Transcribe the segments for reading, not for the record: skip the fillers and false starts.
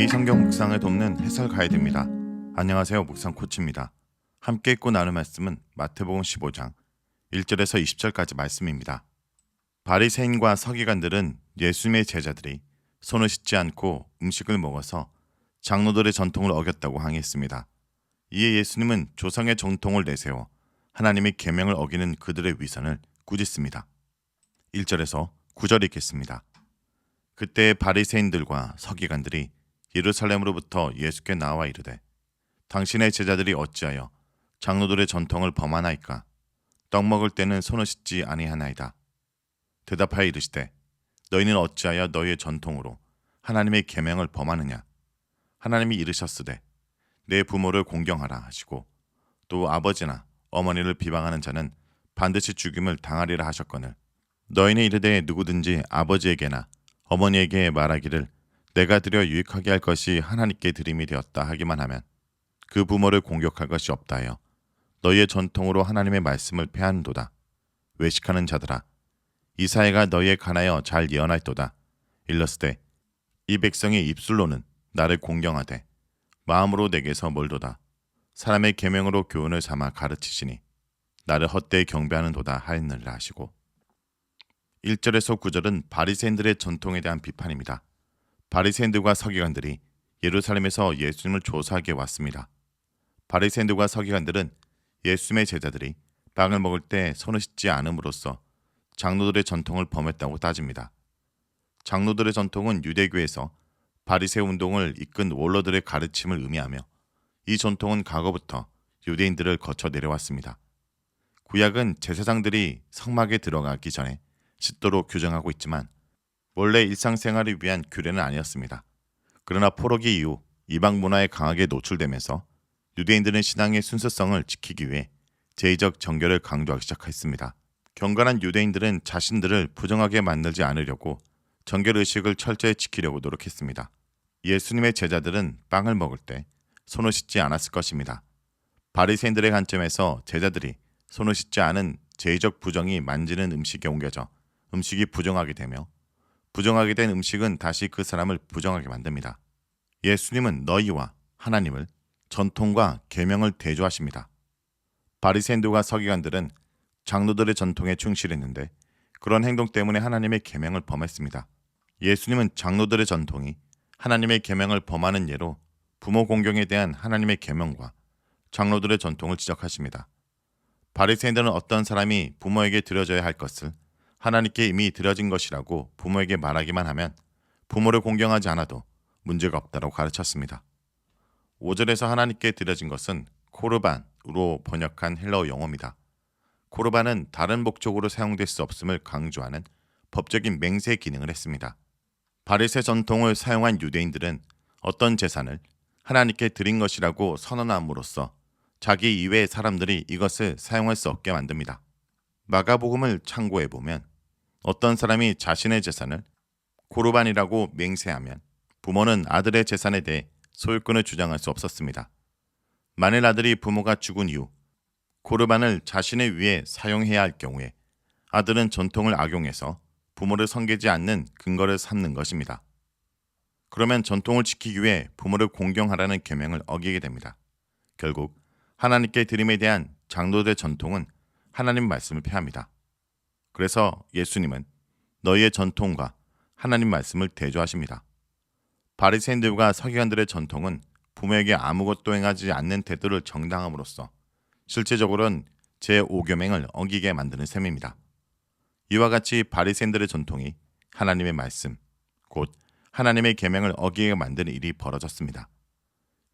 성경 묵상을 돕는 해설 가이드입니다. 안녕하세요. 묵상 코치입니다. 함께 읽고 나눌 말씀은 마태복음 15장 1절에서 20절까지 말씀입니다. 바리새인과 서기관들은 예수님의 제자들이 손을 씻지 않고 음식을 먹어서 장로들의 전통을 어겼다고 항의했습니다. 이에 예수님은 조상의 전통을 내세워 하나님의 계명을 어기는 그들의 위선을 꾸짖습니다. 1절에서 9절 읽겠습니다. 그때 바리새인들과 서기관들이 예루살렘으로부터 예수께 나와 이르되 당신의 제자들이 어찌하여 장로들의 전통을 범하나이까? 떡 먹을 때는 손을 씻지 아니하나이다. 대답하여 이르시되 너희는 어찌하여 너희의 전통으로 하나님의 계명을 범하느냐? 하나님이 이르셨으되 내 부모를 공경하라 하시고 또 아버지나 어머니를 비방하는 자는 반드시 죽임을 당하리라 하셨거늘 너희는 이르되 누구든지 아버지에게나 어머니에게 말하기를 내가 드려 유익하게 할 것이 하나님께 드림이 되었다 하기만 하면 그 부모를 공격할 것이 없다 하여 너희의 전통으로 하나님의 말씀을 폐하는도다. 외식하는 자들아 이사야가 너희에 관하여 잘 예언하였도다. 일러스되 이 백성이 입술로는 나를 공경하되 마음으로 내게서 멀도다. 사람의 계명으로 교훈을 삼아 가르치시니 나를 헛되이 경배하는도다 하였느니라 하시고 1절에서 9절은 바리새인들의 전통에 대한 비판입니다. 바리새인들과 서기관들이 예루살렘에서 예수님을 조사하게 왔습니다. 바리새인들과 서기관들은 예수님의 제자들이 빵을 먹을 때 손을 씻지 않음으로써 장로들의 전통을 범했다고 따집니다. 장로들의 전통은 유대교에서 바리새 운동을 이끈 원로들의 가르침을 의미하며 이 전통은 과거부터 유대인들을 거쳐 내려왔습니다. 구약은 제사장들이 성막에 들어가기 전에 씻도록 규정하고 있지만 원래 일상생활을 위한 규례는 아니었습니다. 그러나 포로기 이후 이방 문화에 강하게 노출되면서 유대인들은 신앙의 순수성을 지키기 위해 제의적 정결을 강조하기 시작했습니다. 경건한 유대인들은 자신들을 부정하게 만들지 않으려고 정결의식을 철저히 지키려고 노력했습니다. 예수님의 제자들은 빵을 먹을 때 손을 씻지 않았을 것입니다. 바리새인들의 관점에서 제자들이 손을 씻지 않은 제의적 부정이 만지는 음식에 옮겨져 음식이 부정하게 되며 부정하게 된 음식은 다시 그 사람을 부정하게 만듭니다. 예수님은 너희와 하나님을 전통과 계명을 대조하십니다. 바리새인들과 서기관들은 장로들의 전통에 충실했는데 그런 행동 때문에 하나님의 계명을 범했습니다. 예수님은 장로들의 전통이 하나님의 계명을 범하는 예로 부모 공경에 대한 하나님의 계명과 장로들의 전통을 지적하십니다. 바리새인들은 어떤 사람이 부모에게 드려져야 할 것을 하나님께 이미 드려진 것이라고 부모에게 말하기만 하면 부모를 공경하지 않아도 문제가 없다고 가르쳤습니다. 5절에서 하나님께 드려진 것은 코르반으로 번역한 헬라어 용어입니다. 코르반은 다른 목적으로 사용될 수 없음을 강조하는 법적인 맹세 기능을 했습니다. 바리새 전통을 사용한 유대인들은 어떤 제사를 하나님께 드린 것이라고 선언함으로써 자기 이외의 사람들이 이것을 사용할 수 없게 만듭니다. 마가복음을 참고해 보면 어떤 사람이 자신의 재산을 코르반이라고 맹세하면 부모는 아들의 재산에 대해 소유권을 주장할 수 없었습니다. 만일 아들이 부모가 죽은 이후 코르반을 자신의 위에 사용해야 할 경우에 아들은 전통을 악용해서 부모를 섬기지 않는 근거를 삼는 것입니다. 그러면 전통을 지키기 위해 부모를 공경하라는 계명을 어기게 됩니다. 결국 하나님께 드림에 대한 장로들의 전통은 하나님 말씀을 폐합니다. 그래서 예수님은 너희의 전통과 하나님 말씀을 대조하십니다. 바리새인들과 서기관들의 전통은 부모에게 아무것도 행하지 않는 태도를 정당함으로써 실제적으로는 제5계명을 어기게 만드는 셈입니다. 이와 같이 바리새인들의 전통이 하나님의 말씀, 곧 하나님의 계명을 어기게 만드는 일이 벌어졌습니다.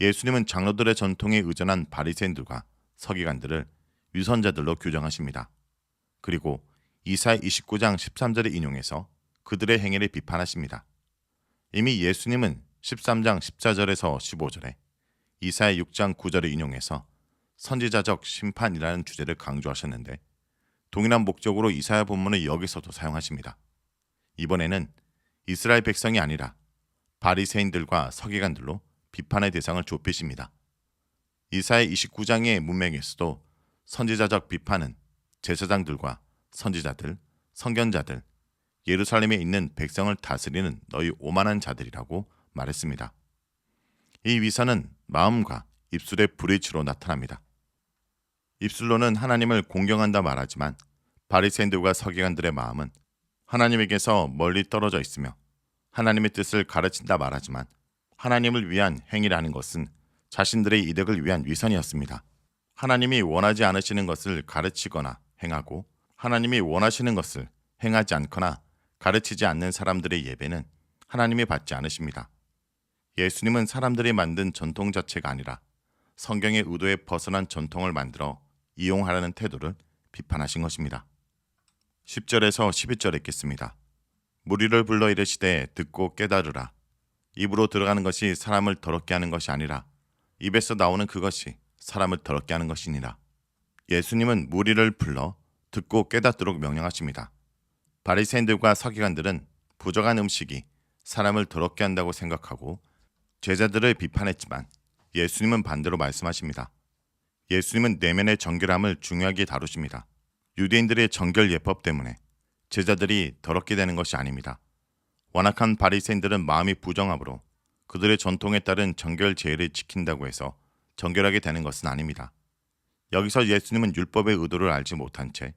예수님은 장로들의 전통에 의존한 바리새인들과 서기관들을 위선자들로 규정하십니다. 그리고 이사야 29장 13절을 인용해서 그들의 행위를 비판하십니다. 이미 예수님은 13장 14절에서 15절에 이사야 6장 9절을 인용해서 선지자적 심판이라는 주제를 강조하셨는데 동일한 목적으로 이사야 본문을 여기서도 사용하십니다. 이번에는 이스라엘 백성이 아니라 바리새인들과 서기관들로 비판의 대상을 좁히십니다. 이사야 29장의 문맥에서도 선지자적 비판은 제사장들과 선지자들, 선견자들, 예루살렘에 있는 백성을 다스리는 너희 오만한 자들이라고 말했습니다. 이 위선은 마음과 입술의 브릿지로 나타납니다. 입술로는 하나님을 공경한다 말하지만 바리새인들과 서기관들의 마음은 하나님에게서 멀리 떨어져 있으며 하나님의 뜻을 가르친다 말하지만 하나님을 위한 행위라는 것은 자신들의 이득을 위한 위선이었습니다. 하나님이 원하지 않으시는 것을 가르치거나 행하고 하나님이 원하시는 것을 행하지 않거나 가르치지 않는 사람들의 예배는 하나님이 받지 않으십니다. 예수님은 사람들이 만든 전통 자체가 아니라 성경의 의도에 벗어난 전통을 만들어 이용하라는 태도를 비판하신 것입니다. 10절에서 11절 읽겠습니다. 무리를 불러 이르시되 듣고 깨달으라. 입으로 들어가는 것이 사람을 더럽게 하는 것이 아니라 입에서 나오는 그것이 사람을 더럽게 하는 것이니라. 예수님은 무리를 불러 듣고 깨닫도록 명령하십니다. 바리새인들과 서기관들은 부정한 음식이 사람을 더럽게 한다고 생각하고 제자들을 비판했지만 예수님은 반대로 말씀하십니다. 예수님은 내면의 정결함을 중요하게 다루십니다. 유대인들의 정결 예법 때문에 제자들이 더럽게 되는 것이 아닙니다. 완악한 바리새인들은 마음이 부정함으로 그들의 전통에 따른 정결 제의를 지킨다고 해서 정결하게 되는 것은 아닙니다. 여기서 예수님은 율법의 의도를 알지 못한 채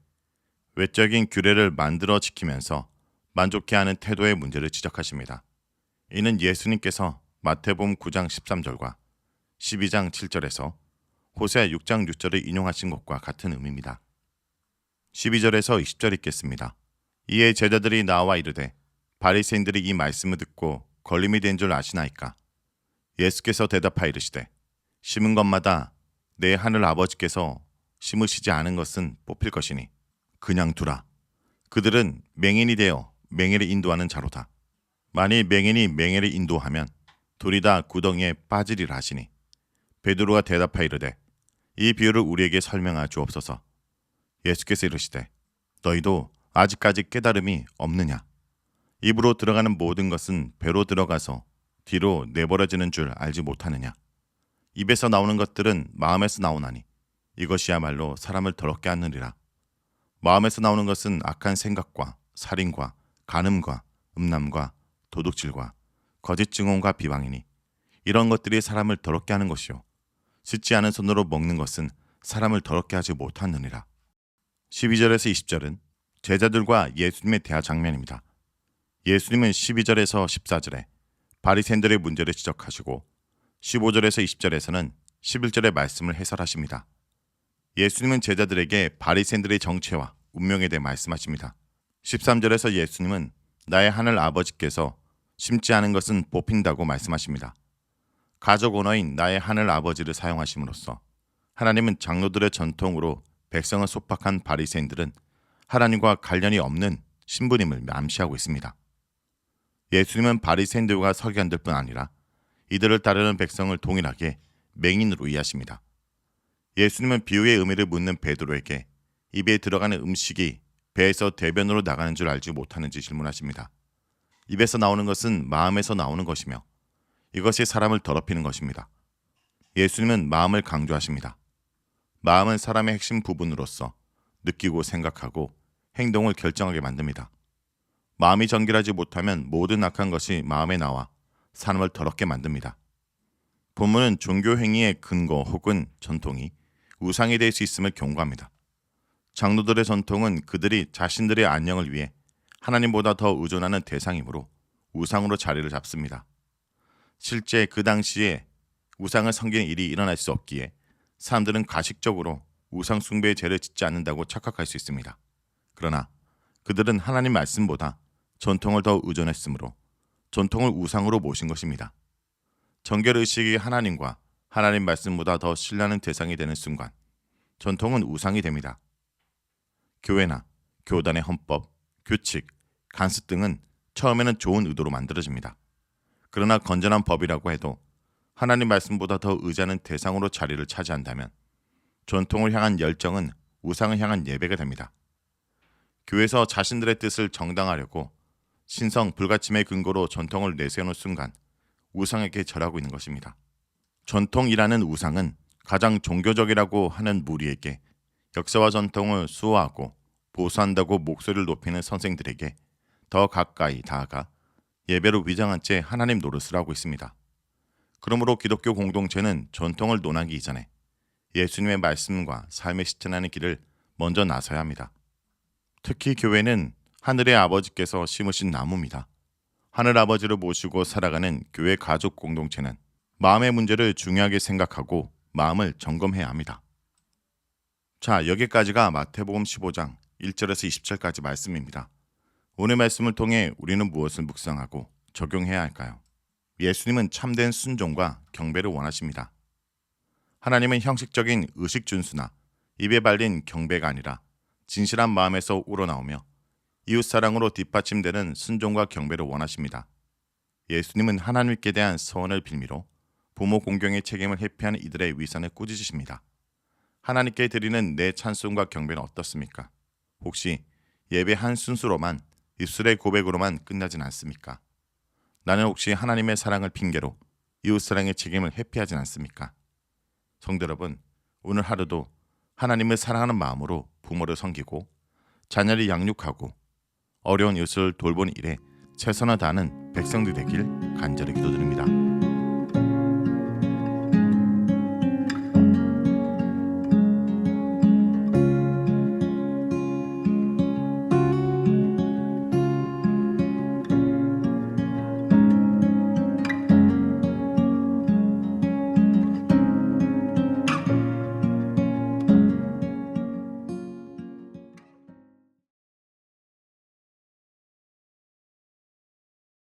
외적인 규례를 만들어 지키면서 만족해하는 태도의 문제를 지적하십니다. 이는 예수님께서 마태복음 9장 13절과 12장 7절에서 호세 6장 6절을 인용하신 것과 같은 의미입니다. 12절에서 20절 읽겠습니다. 이에 제자들이 나와 이르되 바리새인들이 이 말씀을 듣고 걸림이 된 줄 아시나이까? 예수께서 대답하여 이르시되 심은 것마다 내 하늘 아버지께서 심으시지 않은 것은 뽑힐 것이니 그냥 두라. 그들은 맹인이 되어 맹해를 인도하는 자로다. 만일 맹인이 맹해를 인도하면 둘이 다 구덩이에 빠지리라 하시니 베드로가 대답하여 이르되 이 비유를 우리에게 설명하여 주옵소서. 예수께서 이르시되 너희도 아직까지 깨달음이 없느냐? 입으로 들어가는 모든 것은 배로 들어가서 뒤로 내버려지는 줄 알지 못하느냐? 입에서 나오는 것들은 마음에서 나오나니 이것이야말로 사람을 더럽게 하느니라. 마음에서 나오는 것은 악한 생각과 살인과 간음과 음란과 도둑질과 거짓 증언과 비방이니 이런 것들이 사람을 더럽게 하는 것이요 씻지 않은 손으로 먹는 것은 사람을 더럽게 하지 못하느니라. 12절에서 20절은 제자들과 예수님의 대화 장면입니다. 예수님은 12절에서 14절에 바리새인들의 문제를 지적하시고 15절에서 20절에서는 11절의 말씀을 해설하십니다. 예수님은 제자들에게 바리새인들의 정체와 운명에 대해 말씀하십니다. 13절에서 예수님은 나의 하늘 아버지께서 심지 않은 것은 뽑힌다고 말씀하십니다. 가족 언어인 나의 하늘 아버지를 사용하심으로써 하나님은 장로들의 전통으로 백성을 속박한 바리새인들은 하나님과 관련이 없는 신부님을 암시하고 있습니다. 예수님은 바리새인들과 서기관들뿐 아니라 이들을 따르는 백성을 동일하게 맹인으로 이해하십니다. 예수님은 비유의 의미를 묻는 베드로에게 입에 들어가는 음식이 배에서 대변으로 나가는 줄 알지 못하는지 질문하십니다. 입에서 나오는 것은 마음에서 나오는 것이며 이것이 사람을 더럽히는 것입니다. 예수님은 마음을 강조하십니다. 마음은 사람의 핵심 부분으로서 느끼고 생각하고 행동을 결정하게 만듭니다. 마음이 정결하지 못하면 모든 악한 것이 마음에 나와 사람을 더럽게 만듭니다. 본문은 종교 행위의 근거 혹은 전통이 우상이 될 수 있음을 경고합니다. 장로들의 전통은 그들이 자신들의 안녕을 위해 하나님보다 더 의존하는 대상이므로 우상으로 자리를 잡습니다. 실제 그 당시에 우상을 섬기는 일이 일어날 수 없기에 사람들은 가식적으로 우상 숭배의 죄를 짓지 않는다고 착각할 수 있습니다. 그러나 그들은 하나님 말씀보다 전통을 더 의존했으므로 전통을 우상으로 모신 것입니다. 정결의식이 하나님과 하나님 말씀보다 더 신뢰하는 대상이 되는 순간 전통은 우상이 됩니다. 교회나 교단의 헌법, 규칙, 간섭 등은 처음에는 좋은 의도로 만들어집니다. 그러나 건전한 법이라고 해도 하나님 말씀보다 더 의지하는 대상으로 자리를 차지한다면 전통을 향한 열정은 우상을 향한 예배가 됩니다. 교회에서 자신들의 뜻을 정당하려고 신성 불가침의 근거로 전통을 내세우는 순간 우상에게 절하고 있는 것입니다. 전통이라는 우상은 가장 종교적이라고 하는 무리에게 역사와 전통을 수호하고 보수한다고 목소리를 높이는 선생들에게 더 가까이 다가가 예배로 위장한 채 하나님 노릇을 하고 있습니다. 그러므로 기독교 공동체는 전통을 논하기 이전에 예수님의 말씀과 삶에 실천하는 길을 먼저 나서야 합니다. 특히 교회는 하늘의 아버지께서 심으신 나무입니다. 하늘 아버지를 모시고 살아가는 교회 가족 공동체는 마음의 문제를 중요하게 생각하고 마음을 점검해야 합니다. 자, 여기까지가 마태복음 15장 1절에서 20절까지 말씀입니다. 오늘 말씀을 통해 우리는 무엇을 묵상하고 적용해야 할까요? 예수님은 참된 순종과 경배를 원하십니다. 하나님은 형식적인 의식 준수나 입에 발린 경배가 아니라 진실한 마음에서 우러나오며 이웃사랑으로 뒷받침되는 순종과 경배를 원하십니다. 예수님은 하나님께 대한 서원을 빌미로 부모 공경의 책임을 회피하는 이들의 위선을 꾸짖으십니다. 하나님께 드리는 내 찬송과 경배는 어떻습니까? 혹시 예배 한 순수로만 입술의 고백으로만 끝나진 않습니까? 나는 혹시 하나님의 사랑을 핑계로 이웃사랑의 책임을 회피하진 않습니까? 성도 여러분, 오늘 하루도 하나님을 사랑하는 마음으로 부모를 섬기고 자녀를 양육하고 어려운 이웃을 돌보는 일에 최선을 다하는 백성들 되길 간절히 기도드립니다.